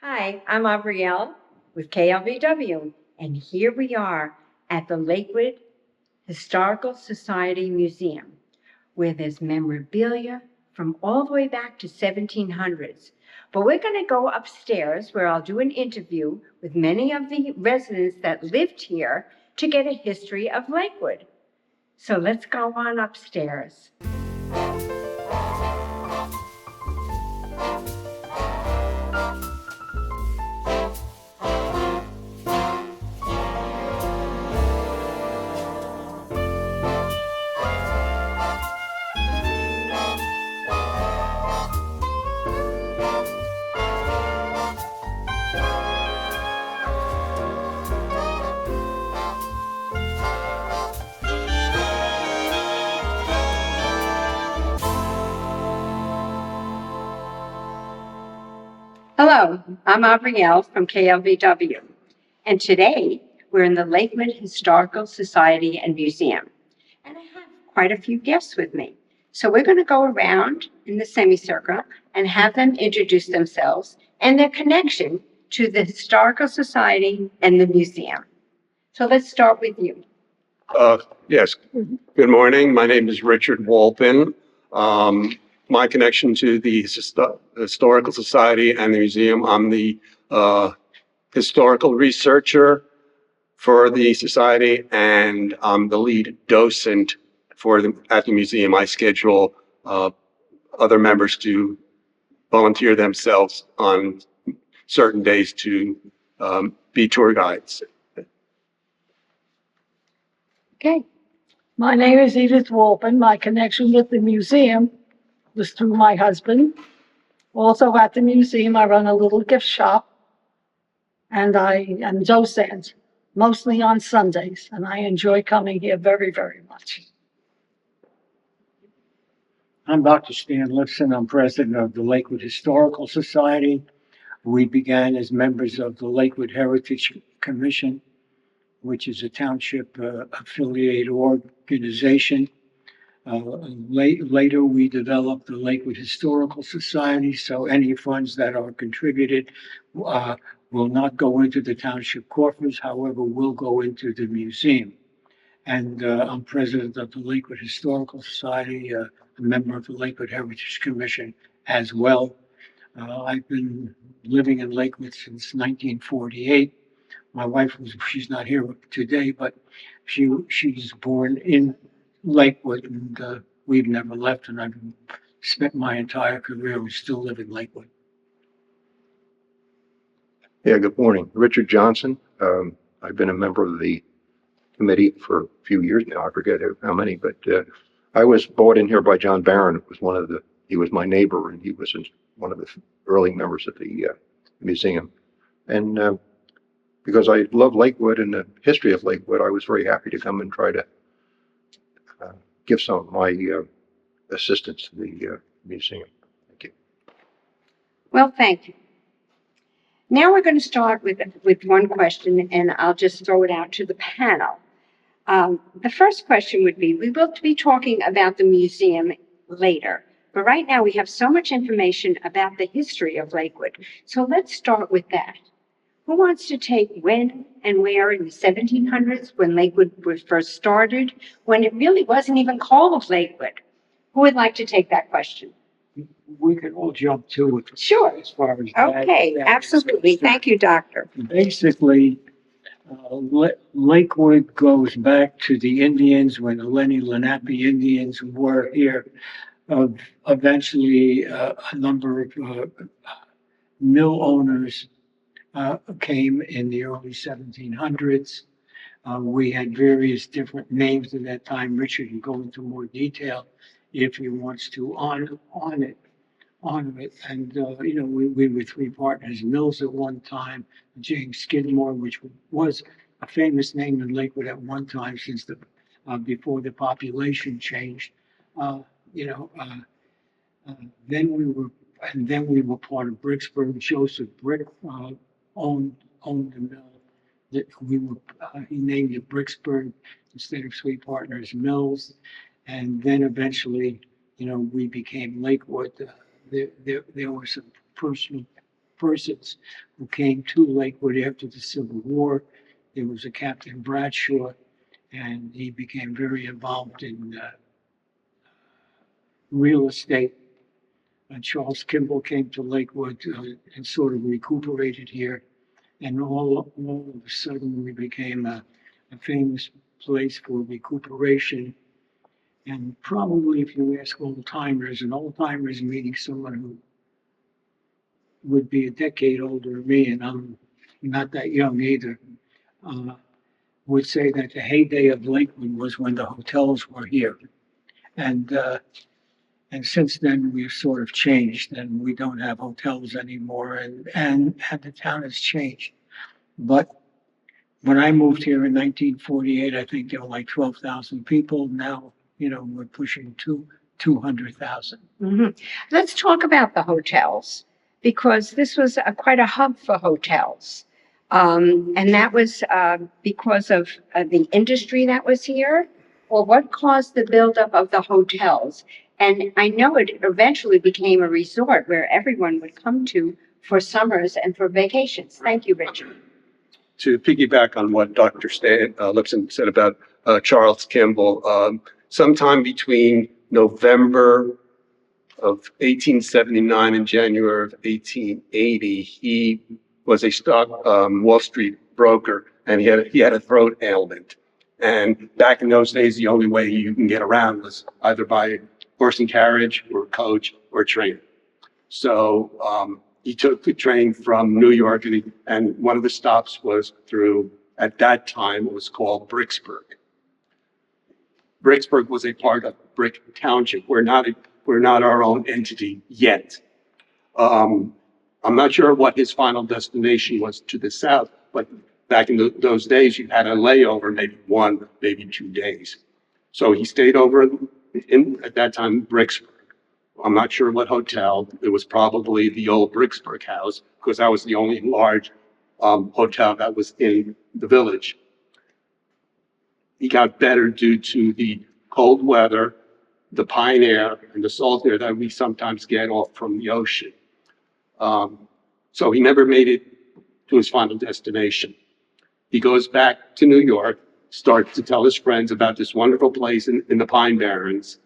Hi, I'm Aubrielle with KLVW, and here we are at the Lakewood Historical Society Museum, where there's memorabilia from all the way back to 1700s. But we're going to go upstairs where I'll do an interview with many of the residents that lived here to get a history of Lakewood. So let's go on upstairs. Hello, I'm Aubrielle from KLVW, and today we're in the Lakewood Historical Society and Museum, and I have quite a few guests with me. So we're going to go around in the semicircle and have them introduce themselves and their connection to the Historical Society and the museum. So let's start with you. Yes. Good morning. My name is Richard Wolpin. My connection to the Historical Society and the museum, I'm the historical researcher for the society, and I'm the lead docent at the museum. I schedule other members to volunteer themselves on certain days to be tour guides. Okay. My name is Edith Wolpin. My connection with the museum was through my husband. Also at the museum, I run a little gift shop, and I am docent, mostly on Sundays, and I enjoy coming here very, very much. I'm Dr. Stan Lipson. I'm president of the Lakewood Historical Society. We began as members of the Lakewood Heritage Commission, which is a township affiliated organization. Later, we developed the Lakewood Historical Society, so any funds that are contributed will not go into the township coffers, however, will go into the museum. And I'm president of the Lakewood Historical Society, a member of the Lakewood Heritage Commission as well. I've been living in Lakewood since 1948. My wife she's not here today, but she was born in Lakewood, and we've never left, and I've spent my entire career and still live in Lakewood. Yeah, good morning. Richard Johnson. I've been a member of the committee for a few years now. I forget how many, but I was brought in here by John Barron. It was he was my neighbor, and he was one of the early members of the museum. And because I love Lakewood and the history of Lakewood, I was very happy to come and try to give some of my assistance to the museum. Thank you. Well, thank you. Now we're going to start with one question, and I'll just throw it out to the panel. The first question would be, we will be talking about the museum later, but right now we have so much information about the history of Lakewood. So let's start with that. Who wants to take when and where in the 1700s, when Lakewood was first started, when it really wasn't even called Lakewood? Who would like to take that question? We can all jump to it. Sure. As far as Okay, absolutely. Thank you, Doctor. Basically, Lakewood goes back to the Indians when the Lenni Lenape Indians were here. Eventually, a number of mill owners came in the early 1700s. We had various different names at that time. Richard can go into more detail if he wants to on it. And we were three partners. Mills at one time, James Skidmore, which was a famous name in Lakewood at one time since before the population changed. Then we were part of Bricksburg. Joseph Brick owned the mill. That he named it Bricksburg instead of Sweet Partners Mills, and then eventually, we became Lakewood. There were some personal persons who came to Lakewood after the Civil War. There was a Captain Bradshaw, and he became very involved in real estate. And Charles Kimball came to Lakewood and sort of recuperated here. And all of a sudden, we became a famous place for recuperation. And probably if you ask old-timers, an old-timer is meeting someone who would be a decade older than me, and I'm not that young either, would say that the heyday of Lakewood was when the hotels were here. And since then, we've sort of changed, and we don't have hotels anymore, and the town has changed. But when I moved here in 1948, I think there were like 12,000 people. Now, we're pushing 200,000. Mhm. Let's talk about the hotels, because this was quite a hub for hotels. And that was because of the industry that was here, or what caused the buildup of the hotels? And I know it eventually became a resort where everyone would come to for summers and for vacations. Thank you, Richard. To piggyback on what Dr. Lipson said about Charles Kimball, sometime between November of 1879 and January of 1880, he was a stock Wall Street broker, and he had a throat ailment. And back in those days, the only way you can get around was either by horse and carriage or coach or train. So he took the train from New York, and one of the stops was through, at that time, it was called Bricksburg. Bricksburg was a part of Brick Township. We're not our own entity yet. I'm not sure what his final destination was to the south, but back in those days, you had a layover, maybe 1, maybe 2 days. So he stayed over at that time, Bricksburg. I'm not sure what hotel. It was probably the old Bricksburg House, because that was the only large hotel that was in the village. He got better due to the cold weather, the pine air, and the salt air that we sometimes get off from the ocean. So he never made it to his final destination. He goes back to New York, starts to tell his friends about this wonderful place in the Pine Barrens,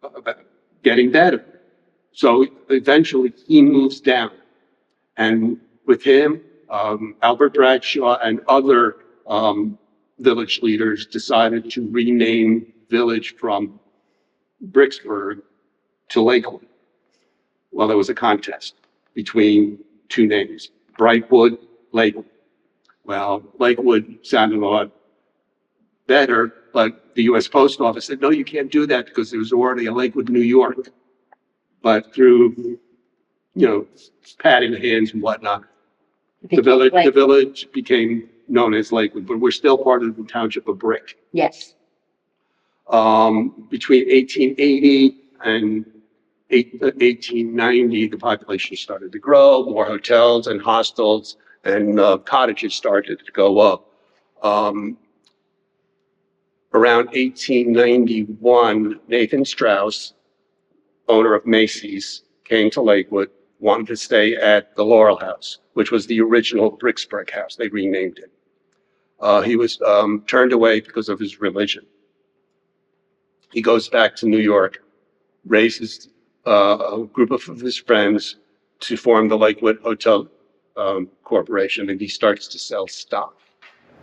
about getting better. So eventually he moves down, and with him, Albert Bradshaw and other village leaders decided to rename village from Bricksburg to Lakewood. Well, there was a contest between two names, Brightwood, Lakewood. Well, Lakewood sounded a lot better, but the U.S. Post Office said, no, you can't do that because there was already a Lakewood, New York. But through, patting the hands and whatnot, the village became known as Lakewood, but we're still part of the township of Brick. Yes. Between 1880 and 1890, the population started to grow, more hotels and hostels and cottages started to go up. Around 1891, Nathan Strauss, owner of Macy's, came to Lakewood, wanted to stay at the Laurel House, which was the original Bricksburg House. They renamed it. He was turned away because of his religion. He goes back to New York, raises a group of his friends to form the Lakewood Hotel Corporation, and he starts to sell stock.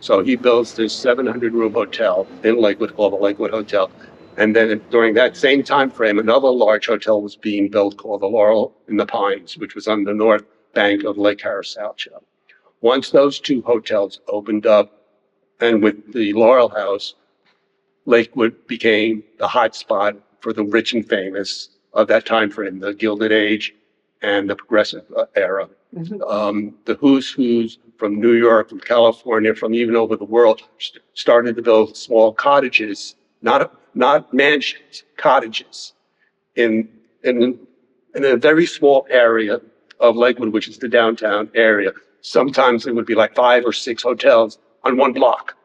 So he builds this 700-room hotel in Lakewood called the Lakewood Hotel. And then during that same time frame, another large hotel was being built called the Laurel in the Pines, which was on the north bank of Lake Harris South Shore. Once those two hotels opened up, and with the Laurel House, Lakewood became the hot spot for the rich and famous of that time frame, the Gilded Age and the Progressive era. Mm-hmm. The who's from New York, from California, from even over the world, started to build small cottages, not mansions, cottages, in a very small area of Lakewood, which is the downtown area. Sometimes it would be like 5 or 6 hotels on one block.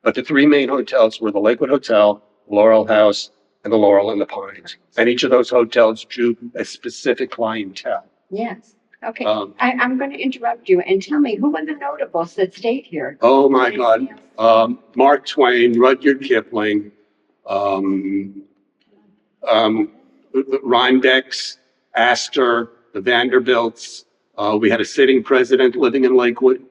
But the 3 main hotels were the Lakewood Hotel, Laurel House, and the Laurel in the Pines. And each of those hotels drew a specific clientele. Yes. Okay, Um, I'm going to interrupt you and tell me, who were the notables that stayed here? Oh, my God. Mark Twain, Rudyard Kipling, um, the Rhinebeck's, Astor, the Vanderbilts. We had a sitting president living in Lakewood,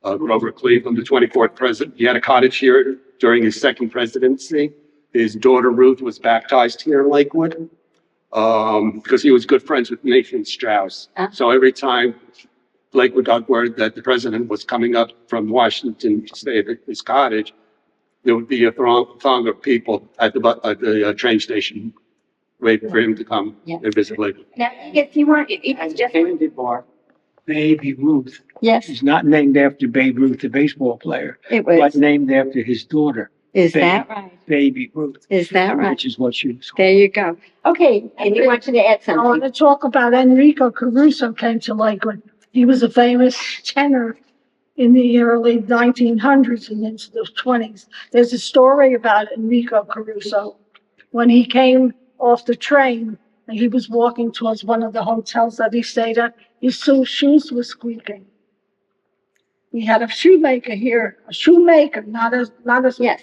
Grover Cleveland, the 24th president. He had a cottage here during his second presidency. His daughter Ruth was baptized here in Lakewood because he was good friends with Nathan Strauss. So every time Lakewood got word that the president was coming up from Washington to stay at his cottage, there would be a throng of people at the train station waiting for him to come and visit Lakewood. Now, if you want, it's just, Candy bar, Baby Ruth. yes, It's not named after Babe Ruth, the baseball player, it but was. named after his daughter, Is that right? Baby Ruth, Is that right? which is what she was called. There you go. Okay, and you wanted to add I want something? to talk about Enrico Caruso came to Lakewood. He was a famous tenor in the early 1900s and into the 20s. There's a story about Enrico Caruso. When he came off the train and he was walking towards one of the hotels that he stayed at, his shoes were squeaking. He had a shoemaker here, a shoemaker, not a Yes.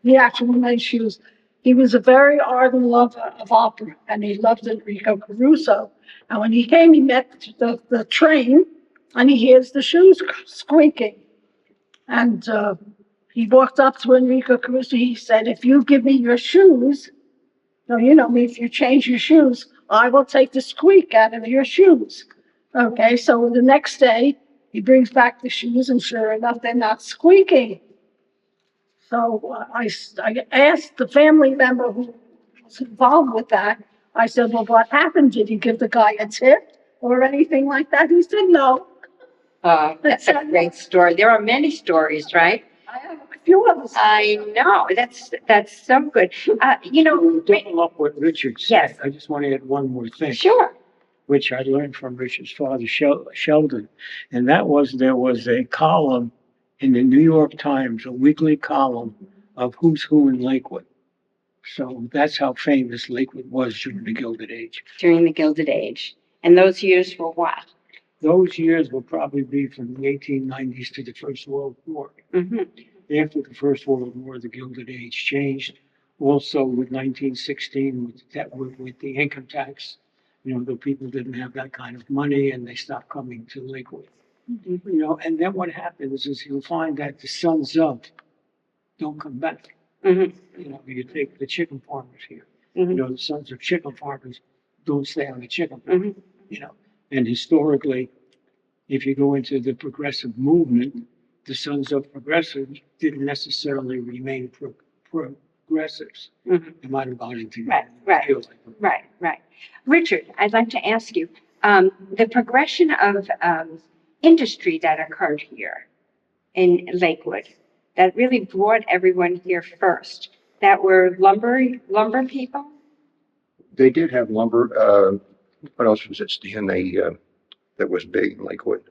he actually made shoes. He was a very ardent lover of opera, and he loved Enrico Caruso. And when he came, he met the train, and he hears the shoes squeaking. And he walked up to Enrico Caruso. He said, "If you give me your shoes, no, you know me, if you change your shoes, I will take the squeak out of your shoes." Okay, so the next day, he brings back the shoes, and sure enough, they're not squeaking. So I asked the family member who was involved with that. I said, "Well, what happened? Did you give the guy a tip or anything like that?" He said, "No." That's a great story. There are many stories, right? I have a few others. I know, that's so good. You know, To double up what Richard said, Yes. I just want to add one more thing, sure. which I learned from Richard's father, Sheldon, and that was there was a column in the New York Times, a weekly column of who's who in Lakewood. So that's how famous Lakewood was during the Gilded Age. During the Gilded Age. And those years were what? Those years will probably be from the 1890s to the First World War. Mm-hmm. After the First World War, the Gilded Age changed. Also with 1916, with the income tax, the people didn't have that kind of money and they stopped coming to Lakewood. And then what happens is you'll find that the sons of don't come back. Mm-hmm. You take the chicken farmers here. Mm-hmm. The sons of chicken farmers don't stay on the chicken farm. Mm-hmm. And historically, if you go into the progressive movement, the sons of progressives didn't necessarily remain progressives. Mm-hmm. They might have gone into Right. Richard, I'd like to ask you, the progression of industry that occurred here in Lakewood, that really brought everyone here first, that were lumber people? They did have lumber. What else was it, Stan? That was big in Lakewood.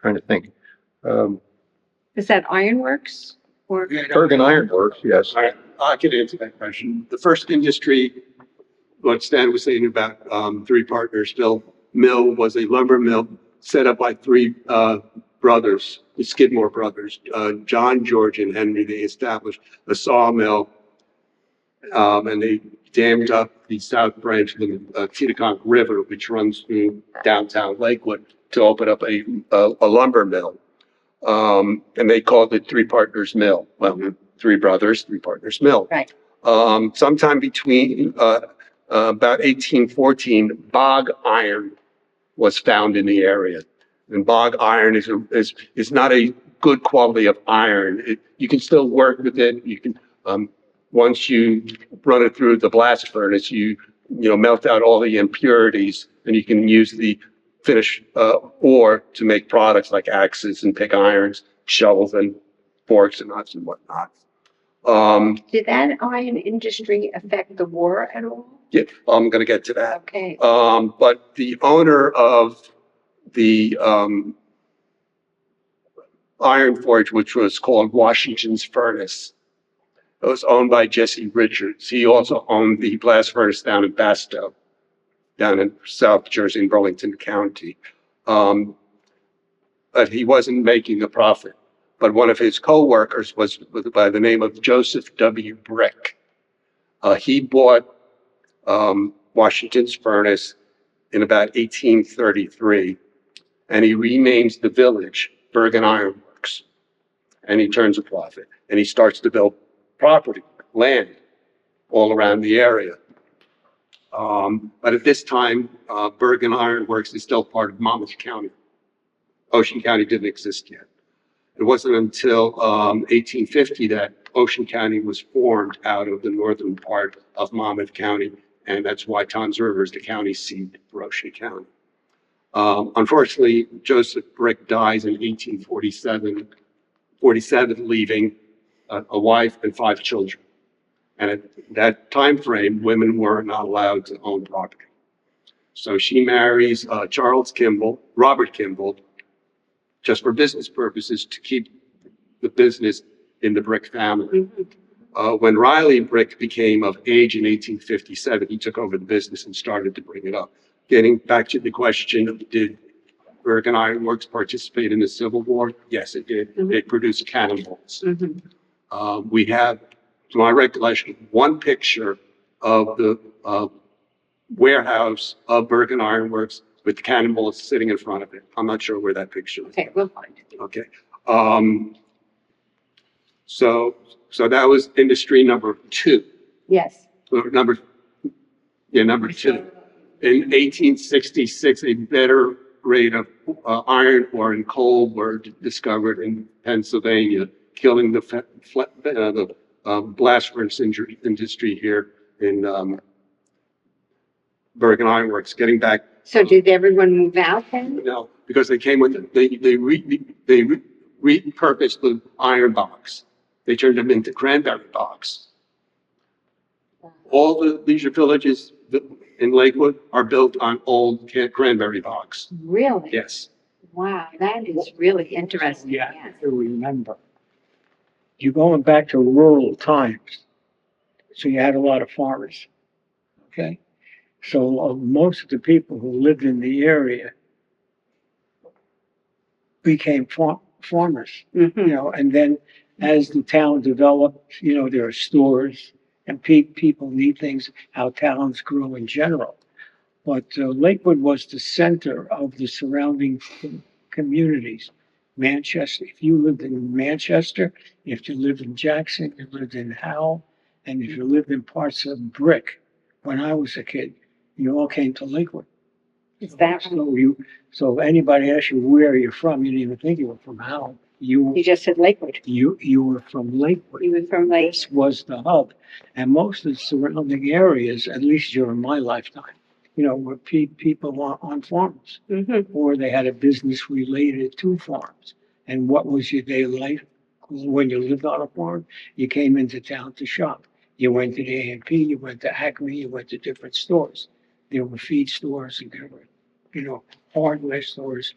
Trying to think. Is that ironworks or? Bergen Iron Works, yes. All right, I can answer that question. The first industry, what Stan was saying about Three Partners Mill was a lumber mill set up by three brothers, the Skidmore brothers, John, George, and Henry. They established a sawmill, and they dammed up the south branch of the Tittaconk River, which runs through downtown Lakewood, to open up a lumber mill. And they called it Three Partners Mill. Well, three brothers, Three Partners Mill. Right. Sometime between about 1814, bog iron was found in the area. And bog iron is not a good quality of iron. You can still work with it. You can once you run it through the blast furnace, you melt out all the impurities, and you can use the finished ore to make products like axes and pick irons, shovels and forks and nuts and whatnot. Did that iron industry affect the war at all? Yeah, I'm going to get to that. Okay. But the owner of the iron forge, which was called Washington's Furnace, it was owned by Jesse Richards. He also owned the blast furnace down in Bastow, down in South Jersey in Burlington County. Um, but he wasn't making a profit. But one of his co-workers was by the name of Joseph W. Brick. He bought Washington's Furnace in about 1833, and he renames the village Bergen Iron Works, and he turns a profit, and he starts to build property, land, all around the area. But at this time, Bergen Iron Works is still part of Monmouth County. Ocean County didn't exist yet. It wasn't until 1850 that Ocean County was formed out of the northern part of Monmouth County, and that's why Toms River is the county seat for Ocean County. Unfortunately, Joseph Brick dies in 1847, leaving a wife and 5 children. And at that time frame, women were not allowed to own property. So she marries Robert Kimball, just for business purposes, to keep the business in the Brick family. When Riley Brick became of age in 1857, he took over the business and started to bring it up. Getting back to the question of did Bergen Iron Works participate in the Civil War? Yes, it did. It produced cannonballs. We have, to my recollection, one picture of the warehouse of Bergen Iron Works with cannonballs sitting in front of it. I'm not sure where that picture is. Okay, we'll find it. Okay. So that was industry number 2. Yes. Number 2. In 1866, a better grade of iron ore and coal were discovered in Pennsylvania, killing the blast furnace industry here in Bergen Iron Works. Getting back. So did everyone move out then? No, because they came with they repurposed the iron box. They turned them into cranberry box. All the leisure villages in Lakewood are built on old cranberry box. Really? Yes. Wow, that is really interesting. Yeah, to remember. You're going back to rural times. So you had a lot of farmers. Okay? So most of the people who lived in the area became farmers, and then as the town developed, there are stores and people need things, how towns grew in general. But Lakewood was the center of the surrounding communities. Manchester, if you lived in Manchester, if you lived in Jackson, you lived in Howell, and if you lived in parts of Brick, when I was a kid, you all came to Lakewood. Is that So if anybody asked you where you're from, you didn't even think you were from Howell. you just said Lakewood. You were from Lakewood. You were from Lakewood. This was the hub. And most of the surrounding areas, at least during my lifetime, were people on farms, or they had a business related to farms. And what was your daily life? When you lived on a farm, you came into town to shop. You went to the A&P, you went to Acme, you went to different stores. There were feed stores, and there were, hardware stores,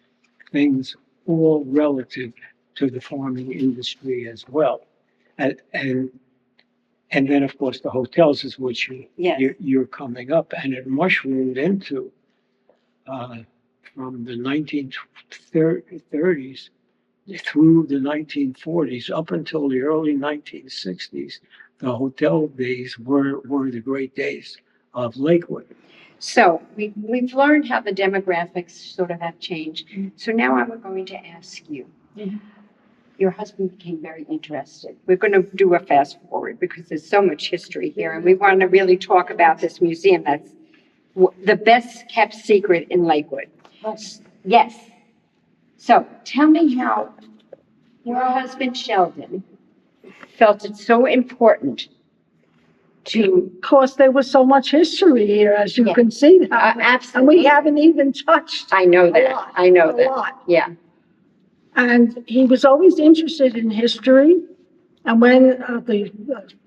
things all relative to the farming industry as well. And then, of course, the hotels is what you're coming up, and it mushroomed into from the 1930s through the 1940s up until the early 1960s. The hotel days were the great days of Lakewood. So we've learned how the demographics sort of have changed. So now I'm going to ask you. Your husband became very interested. We're going to do a fast forward because there's so much history here, and we want to really talk about this museum that's the best kept secret in Lakewood. Yes. So tell me how your husband Sheldon felt it so important to. Because there was so much history here, as you can see now. Absolutely. And we haven't even touched. I know that. I know that. A lot. Yeah. And he was always interested in history. And when the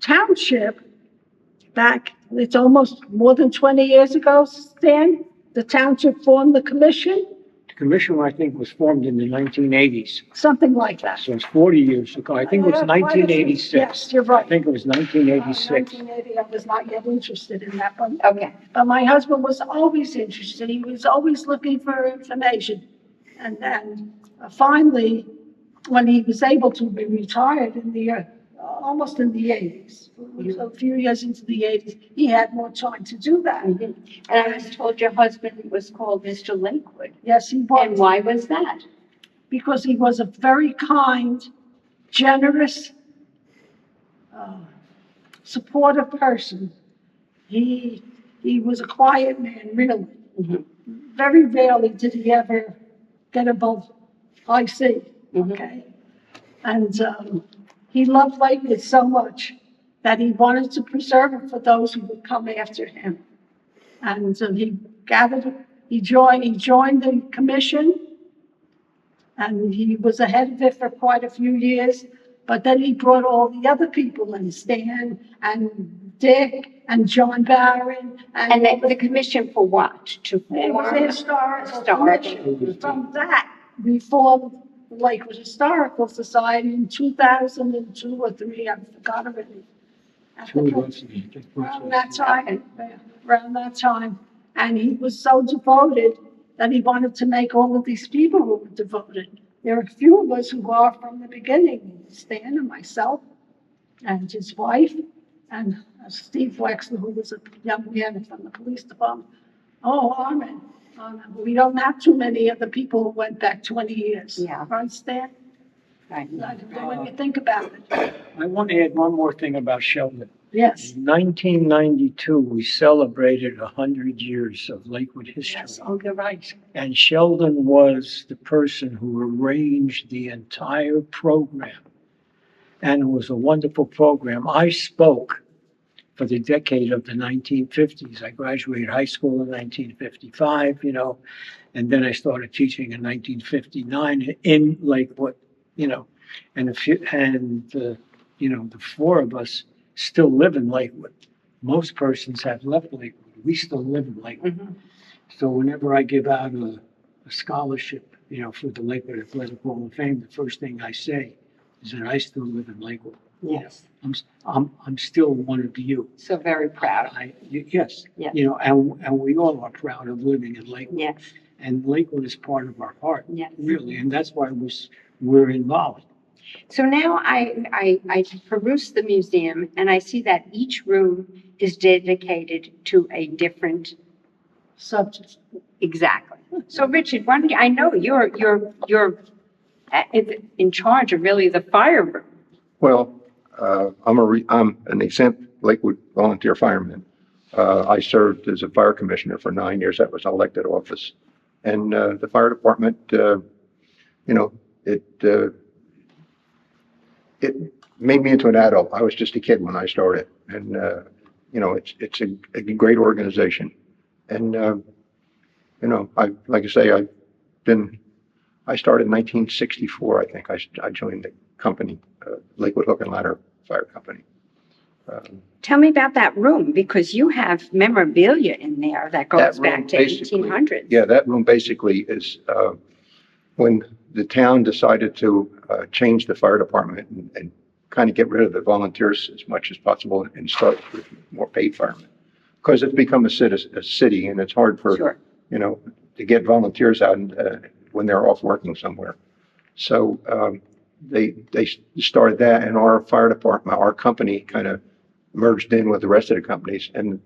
township, it's almost more than 20 years ago, Stan, the township formed the commission. The commission, I think, was formed in the 1980s. Something like that. So it's 40 years ago. I think it was 1986. Yes, you're right. I think it was 1986. 1980, I was not yet interested in that one. Okay. But my husband was always interested. He was always looking for information. And then finally, when he was able to be retired in the, almost in the 80s, a few years into the 80s, he had more time to do that. And I was told your husband was called Mr. Lakewood. Yes, he And was, why was that? because he was a very kind, generous, supportive person. He was a quiet man, really. Mhm. Very rarely did he ever get above IC, Mhm. okay? And he loved Lakewood so much that he wanted to preserve it for those who would come after him. And he joined the commission, and he was ahead of it for quite a few years. But then he brought all the other people in, Stan and Dick and John Barron. And the commission for what? To It was form? a historical Historical. commission. From that, we formed the Lakewood Historical Society in 2002 or 3, I forgot already. Around that time. And he was so devoted that he wanted to make all of these people who were devoted. There are a few of us who are from the beginning, Stan and myself, and his wife, and Steve Wexler, who was a young man from the police department. Oh, Armin. We don't have too many of the people who went back 20 years. Yeah. Right, Stan? Right. When you think about it. I want to add one more thing about Sheldon. Yes. In 1992, we celebrated 100 years of Lakewood history. Yes, oh, you're right. And Sheldon was the person who arranged the entire program. And it was a wonderful program. I spoke for the decade of the 1950s. I graduated high school in 1955, and then I started teaching in 1959 in Lakewood, and the four of us still live in Lakewood. Most persons have left Lakewood. We still live in Lakewood. Mhm. So whenever I give out a scholarship, for the Lakewood Athletic Hall of Fame, the first thing I say is that I still live in Lakewood. Yes. I'm still one of you. So very proud. Yes. Yes. And we all are proud of living in Lakewood. Yes. And Lakewood is part of our heart. Yes. Really, and that's why we're involved. So now I peruse the museum and I see that each room is dedicated to a different Subject. exactly. So Richard, why don't you, I know you're in charge of really the fire room. Well, I'm an exempt Lakewood volunteer fireman. I served as a fire commissioner for 9 years. That was an elected office. And the fire department, it made me into an adult. I was just a kid when I started. And, it's a great organization. And, like I say, I started in 1964, I think. I joined the company, Lakewood Hook and Ladder Fire Company. Tell me about that room because you have memorabilia in there that goes That room back to basically- 1800s. Yeah, that room basically is, when the town decided to change the fire department and kind of get rid of the volunteers as much as possible and start with more paid firemen. Because it's become a city and it's hard for, Sure. to get volunteers out when they're off working somewhere. So they started that, and our fire department, our company kind of merged in with the rest of the companies, and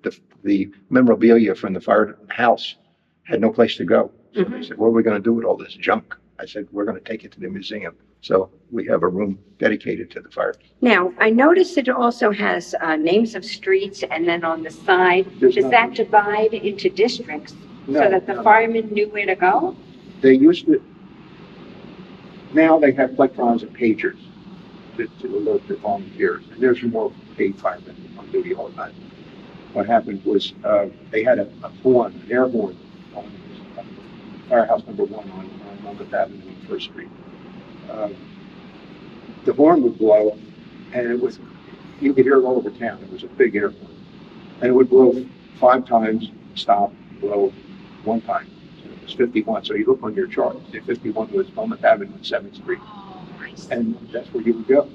the memorabilia from the firehouse had no place to go. So they said, what are we going to do with all this junk? I said, we're going to take it to the museum. So we have a room dedicated to the fire. Now, I noticed it also has names of streets and then on the side, There's does that nothing. divide into districts so No, that the no. firemen knew where to go? They used to, now they have electrons and pagers to alert the volunteers, and there's more paid firemen on duty all the time. What happened was, they had a horn, an air horn on firehouse number 1 on Monmouth Avenue and First Street. The horn would blow, and you could hear it all over town. It was a big air horn. And it would blow 5 times, stop, blow 1 time. So it was 51. So you look on your chart, the 51 was Monmouth Avenue and 7th Street. And that's where you would go.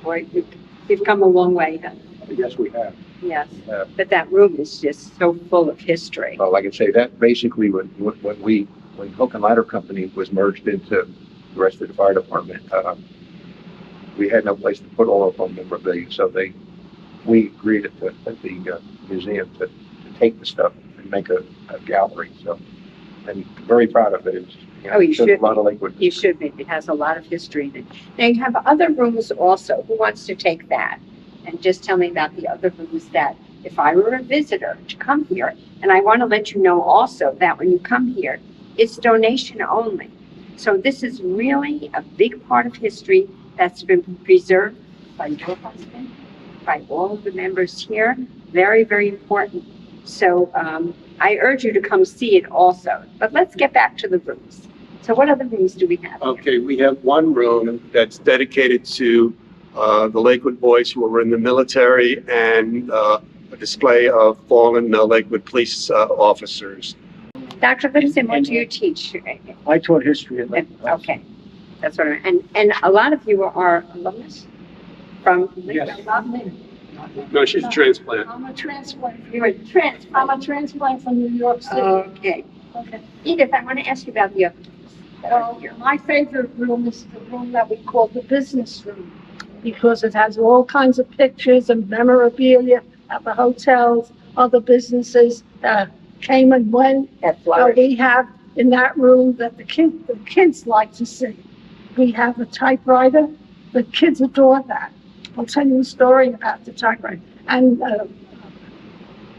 Boy, you've come a long way then. Yes, we have. Yes. We have. But that room is just so full of history. Well, like I say, that basically when when Hook and Ladder Company was merged into the rest of the fire department, we had no place to put all of our memorabilia, so we agreed at the museum to take the stuff and make a gallery. So I'm very proud of it. It's, Oh, you shows should a lot of Lakewood. You should be. It has a lot of history in it. Now, you have other rooms also. Who wants to take that? And just tell me about the other rooms that, if I were a visitor to come here, and I want to let you know also that when you come here, it's donation only. So this is really a big part of history that's been preserved by your husband, by all of the members here. Very, very important. So I urge you to come see it also. But let's get back to the rooms. So what other rooms do we have? Okay, we have one room that's dedicated to the Lakewood boys who were in the military and a display of fallen Lakewood police officers. Dr. Livingston, what do you teach? I taught history at Lakewood. Okay, that's what and a lot of you are alumnus from Yes. Not me. No, she's a transplant. I'm a transplant. You're a transplant. I'm a transplant from New York City. Okay. Okay. Edith, I want to ask you about the other rooms that are here. My favorite room is the room that we call the business room, because it has all kinds of pictures and memorabilia at the hotels, other businesses that came and went. That So flourish. we have in that room that the kids like to see. We have a typewriter. The kids adore that. I'll tell you a story about the typewriter. And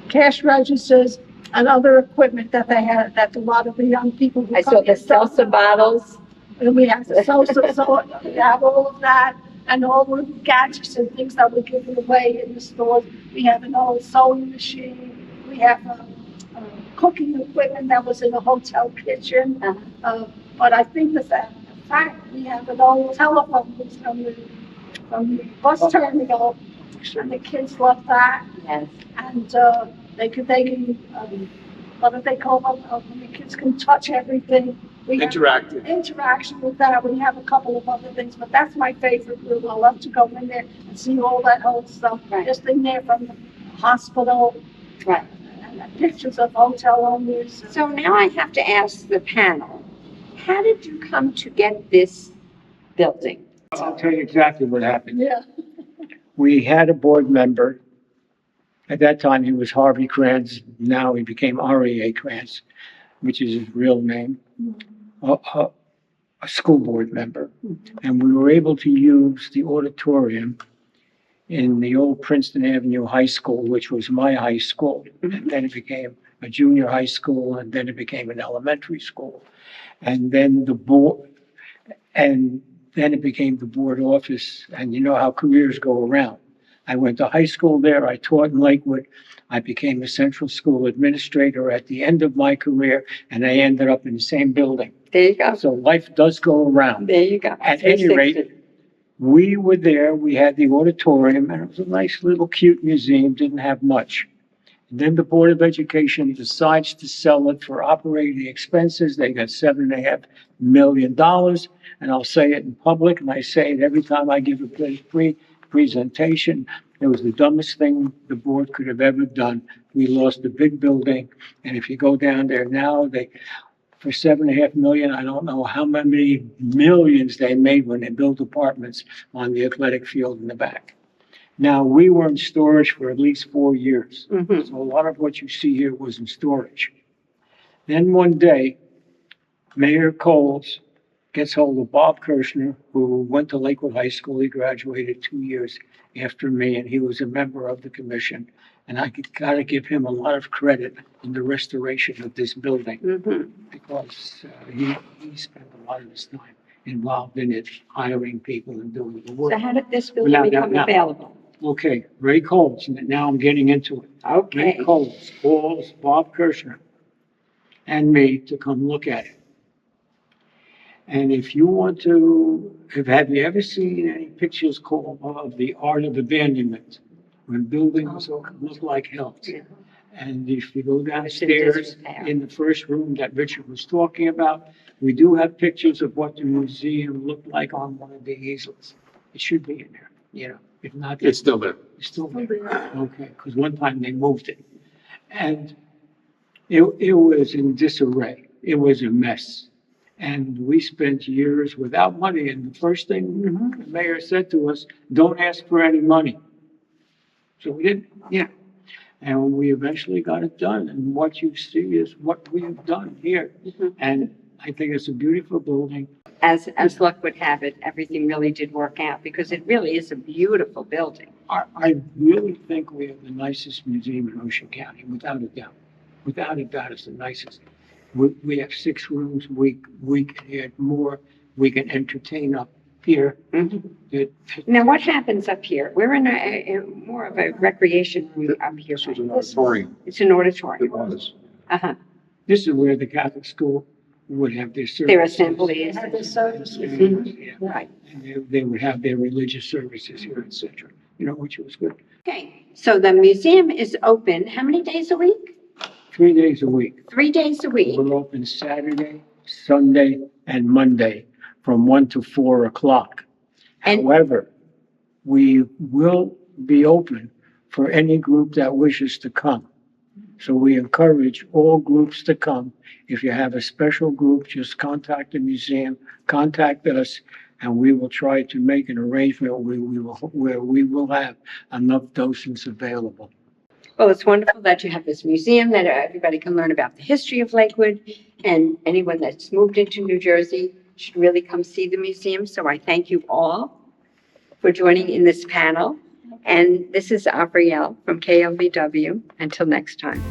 cash registers and other equipment that they had, that a lot of the young people. who I come saw the here don't salsa know. bottles. And we have the salsa, so we have all of that, and all the gadgets and things that we're giving away in the stores. We have an old sewing machine. We have cooking equipment that was in a hotel kitchen. But I think the fact we have an old telephone booth from the bus terminal, and the kids love that. Yes. And they can what do they call them? When the kids can touch everything. We have Interactive. interaction with that. We have a couple of other things, but that's my favorite room. I love to go in there and see all that old stuff. Right. Just in there from the hospital. Right. And pictures of hotel owners. So now I have to ask the panel, how did you come to get this building? I'll tell you exactly what happened. Yeah. We had a board member. At that time, he was Harvey Krantz. Now he became R.E.A. Krantz, which is his real name. A school board member. And we were able to use the auditorium in the old Princeton Avenue High School, which was my high school. And then it became a junior high school, and then it became an elementary school. And then it became the board office, and you know how careers go around. I went to high school there, I taught in Lakewood, I became a central school administrator at the end of my career, and I ended up in the same building. There you go. So life does go around. There you go. At any rate, 360. we were there, we had the auditorium, and it was a nice little cute museum, didn't have much. And then the Board of Education decides to sell it for operating expenses. They got $7.5 million. And I'll say it in public, and I say it every time I give a presentation. It was the dumbest thing the board could have ever done. We lost a big building, and if you go down there now, for $7.5 million, I don't know how many millions they made when they built apartments on the athletic field in the back. Now, we were in storage for at least 4 years. Mhm. So a lot of what you see here was in storage. Then one day, Mayor Coles gets hold of Bob Kirshner, who went to Lakewood High School. He graduated 2 years after me, and he was a member of the commission. And I gotta give him a lot of credit in the restoration of this building, Mhm. because he spent a lot of his time involved in it, hiring people and doing the work. So how did this building Now, become now. available? Okay, Ray Coles, and now I'm getting into it. Ray Okay. Coles calls Bob Kirshner and me to come look at it. And if you want to, have you ever seen any pictures called of the art of abandonment? When buildings look like hell. Yeah. And if you go It's in downstairs disrepair. in the first room that Richard was talking about, we do have pictures of what the museum looked like on one of the easels. It should be in there, you know, if not. It's still there. It's still there, okay, because one time they moved it. And it was in disarray. it was a mess. And we spent years without money, and the first thing the mayor said to us, don't ask for any money. So we didn't, Yeah. and we eventually got it done, and what you see is what we have done here. Mhm. And I think it's a beautiful building. As luck would have it, everything really did work out because it really is a beautiful building. I really think we have the nicest museum in Ocean County, without a doubt. Without a doubt, it's the nicest. We have 6 rooms, we can add more, we can entertain up here. Mhm. It- Now, what happens up here? We're in more of a recreation room up here. This was an auditorium. It's an auditorium. It was. Uh-huh. This is where the Catholic school would have their services. Their assemblies. Had the services. Yeah. Right. And they would have their religious services here, et cetera, which was good. Okay, so the museum is open how many days a week? 3 days a week. 3 days a week. We're open Saturday, Sunday, and Monday from 1 to 4 o'clock. And- However, we will be open for any group that wishes to come. So we encourage all groups to come. If you have a special group, just contact the museum, contact us, and we will try to make an arrangement where we will have enough docents available. Well, it's wonderful that you have this museum that everybody can learn about the history of Lakewood, and anyone that's moved into New Jersey should really come see the museum. So I thank you all for joining in this panel. And this is Abrielle from KLVW. Until next time.